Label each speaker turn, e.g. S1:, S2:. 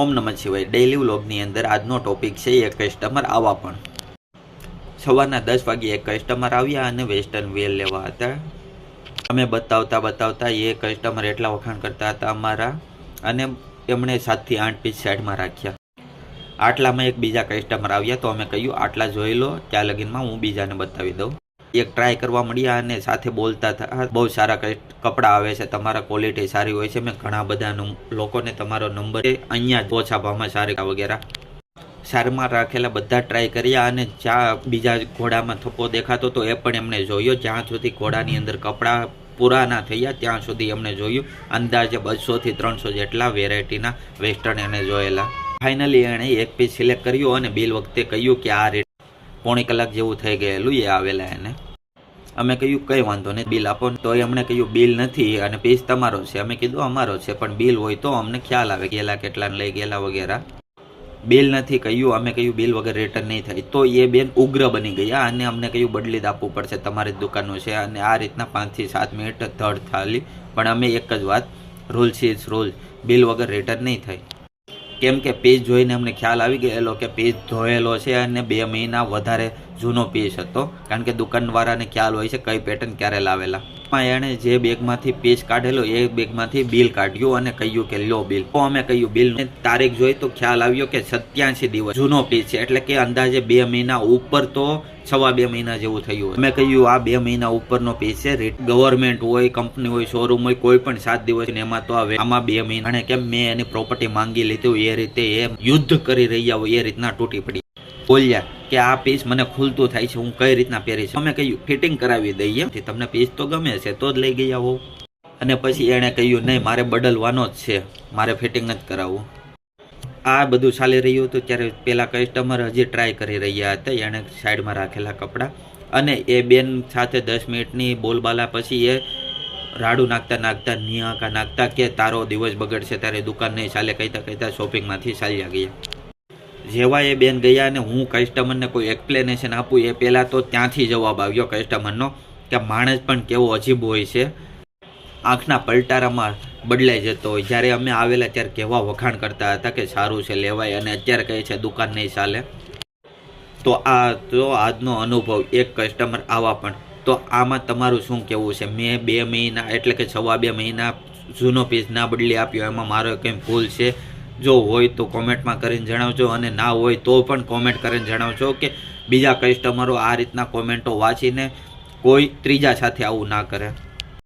S1: ઓમ નમઃ શિવાય ડેઇલી વ્લોગની અંદર આજનો ટોપિક છે એક કસ્ટમર આવા પણ સવારના 10 વાગે એક કસ્ટમર આવ્યા અને વેસ્ટર્ન વેર લેવા હતા. અમે બતાવતા એ કસ્ટમર એટલા વખાણ કરતા હતા અમારા અને એમણે 7 થી 8 પીસ સાઈડમાં રાખ્યા. આટલામાં એક બીજા કસ્ટમર આવ્યા તો અમે કહ્યું આટલા જોઈ લો, ત્યાં લગીનમાં હું બીજાને બતાવી દઉં. એક ટ્રાય કરવા મળ્યા અને સાથે બોલતા હતા બહુ સારા કપડાં આવે છે, તમારા ક્વોલિટી સારી હોય છે, મેં ઘણા બધા લોકોને તમારો નંબર અહીંયા ઓછા ભાવમાં સારી વગેરે સારમાં રાખેલા બધા ટ્રાય કર્યા અને જ્યાં બીજા ઘોડામાં થપ્પો દેખાતો તો એ પણ એમણે જોયો. જ્યાં સુધી ઘોડાની અંદર કપડાં પૂરા ના થયા ત્યાં સુધી એમણે જોયું. અંદાજે 200 થી 300 જેટલા વેરાયટીના વેસ્ટર્ન એને જોયેલા. ફાઇનલી એણે એક પીસ સિલેક્ટ કર્યું અને બિલ વખતે કહ્યું કે આ રેટ પોણી કલાક જેવું થઈ ગયેલું એ આવેલા એને. અમે કહ્યું કંઈ વાંધો નહીં, બિલ આપો. તો એમણે કહ્યું બિલ નથી અને પીસ તમારો છે. અમે કીધું અમારો છે પણ બિલ હોય તો અમને ખ્યાલ આવે ગયેલા કેટલાને લઈ ગયેલા વગેરે. બિલ નથી કહ્યું. અમે કહ્યું બિલ વગર રિટર્ન નહીં થાય. તો એ બેન ઉગ્ર બની ગયા અને અમને કહ્યું બદલી જ આપવું પડશે, તમારી જ દુકાનનું છે. અને આ રીતના 5 થી 7 મિનિટ ધડ થાલી. પણ અમે એક જ વાત, રૂલ્સ ઇઝ રૂલ, બિલ વગર રિટર્ન નહીં થાય. કેમ કે પીસ જોઈને અમને ખ્યાલ આવી ગયેલો કે પીસ ધોયેલો છે અને 2 મહિના વધારે જૂનો પીસ હતો. કારણ કે દુકાનવાળાને ખ્યાલ હોય છે કઈ પેટર્ન ક્યારે લાવેલા. એણે જે બેગમાંથી પીસ કાઢેલો એ બેગમાંથી બિલ કાઢ્યું અને કહ્યું કે લો બિલ. તો અમે કહ્યું બિલ તારીખ જોઈ તો ખ્યાલ આવ્યો કે 87 દિવસ જૂનો પીસ છે, એટલે કે અંદાજે 2 મહિના ઉપર તો 2.5 મહિના જેવું થયું. અમે કહ્યું આ 2 મહિના ઉપરનો પીસ છે. ગવર્મેન્ટ હોય, કંપની હોય, શોરૂમ હોય, કોઈ પણ 7 દિવસ એમાં તો આવે. આમાં 2 મહિના અને કેમ મેં એની પ્રોપર્ટી માંગી લીધી હોય એ રીતે એ યુદ્ધ કરી રહ્યા હોય એ રીતના તૂટી પડી. બોલ્યા કે આ પીસ મને ખુલતું થાય છે, હું કઈ રીતના પહેરીશ. અમે કહ્યું ફિટિંગ કરાવી દઈએ, તમને પીસ તો ગમે છે તો જ લઈ ગયા હોવ. અને પછી એણે કહ્યું નહીં મારે બદલવાનો જ છે, મારે ફિટિંગ જ કરાવવું. આ બધું ચાલી રહ્યું હતું ત્યારે પેલા કસ્ટમર હજી ટ્રાય કરી રહ્યા હતા. એણે સાઈડમાં રાખેલા કપડાં અને એ બેન સાથે 10 મિનિટની બોલબાલા પછી એ રાડું નાખતા નિહાકા નાખતા કે તારો દિવસ બગડશે, તારી દુકાન નહીં ચાલે કહેતા શોપિંગમાંથી ચાલ્યા ગયા. જેવા એ બેન ગયા અને હું કસ્ટમરને કોઈ એક્સપ્લેનેશન આપું એ પહેલાં તો ત્યાંથી જવાબ આવ્યો કસ્ટમરનો કે માણસ પણ કેવો અજીબ હોય છે, આંખના પલટારામાં બદલાઈ જતો હોય. જ્યારે અમે આવેલા ત્યારે કેવા વખાણ કરતા હતા કે સારું છે લેવાય અને અત્યારે કહે છે દુકાન નહીં ચાલે. તો આ તો આજનો અનુભવ એક કસ્ટમર આવા પણ. તો આમાં તમારું શું કહેવું છે? મેં 2 મહિના એટલે કે 2.5 મહિના જૂનો પીસ ના બદલી આપ્યો, એમાં મારો કંઈ ભૂલ છે? જો હોય તો કોમેન્ટમાં કરીને જણાવજો અને ના હોય તો પણ કોમેન્ટ કરીને જણાવજો કે બીજા કસ્ટમરો આ રીતના કોમેન્ટો વાંચીને કોઈ ત્રીજા સાથે આવું ના કરે.